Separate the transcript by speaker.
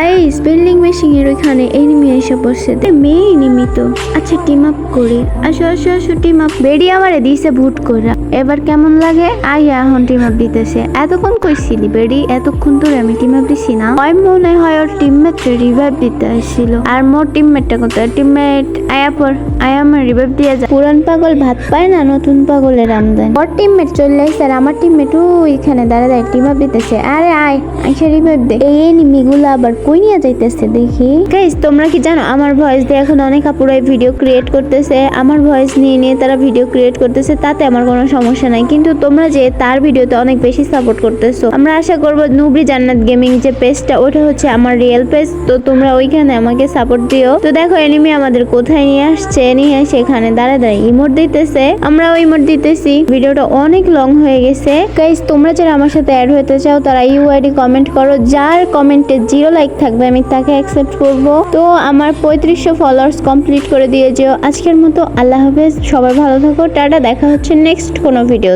Speaker 1: Guys bending মেশিং এর ওইখানে enemy এসে পড়ছে। মেয়ে এনিমি তো। আচ্ছা টিম আপ করি। আসো আসো আসো টিম আপ। বেডি আমারে দিছে ভুট কইরা। এবার কেমন লাগে? আইয়া এখন টিম আপ দিতেছে। এতক্ষণ কইছিলি বেডি? এতক্ষণ ধরে আমি টিম আপ দিছি না? হয় মনে হয় ওর টিমমেট রিভাইভ দিতে আসছিল। আর মোর টিমমেটটা কোথায়? টিমমেট আয়া পর। আয়া আমার রিভাইভ দিয়ে যা। পুরান পাগল ভাত পায় না, নতুন পাগলের আমদানি। ওর টিমমেট চলে আসছে আর আমার টিমমেট ওইখানে দাঁড়ায় টিম আপ দিতেছে। আরে আয় আইসা রিভাইভ দে। এই এনিমিগুলো আবার কই নিয়ে যাইতেছে দেখি। গাইস তোমরা কি জানো আমার ভয়েস দিয়ে এখন অনেক আপুরাই ভিডিও ক্রিয়েট করতেছে। আমার ভয়েস নিয়ে নিয়ে তারা ভিডিও ক্রিয়েট করতেছে, তাতে আমার কোনো সমস্যা নাই। কিন্তু তোমরা যে তার ভিডিওতে অনেক বেশি সাপোর্ট করতেছো, আমরা আশা করবো নুবরি জান্নাত গেমিং যে পেজটা ওটা হচ্ছে আমার রিয়েল পেজ, তো তোমরা ওইখানে আমাকে সাপোর্ট দিও। তো দেখো এনিমি আমাদের কোথায় নিয়ে আসছে, নিয়ে সেখানে দাঁড়ায় ইমোট দিতেছে, আমরাও ইমোট দিতেছি। ভিডিওটা অনেক লং হয়ে গেছে। গাইস তোমরা যারা আমার সাথে অ্যাড হতে চাও তারা ইউআইডি কমেন্ট করো, যার কমেন্টে 0 লাইক থাকবে আমি তাকে অ্যাকসেপ্ট করব। তো আমার 3500 ফলোয়ার্স কমপ্লিট করে দিয়ে যেও। আজকের মতো আল্লাহ হাফেজ, সবাই ভালো থাকো, টাটা। দেখা হচ্ছে নেক্সট কোনো ভিডিও।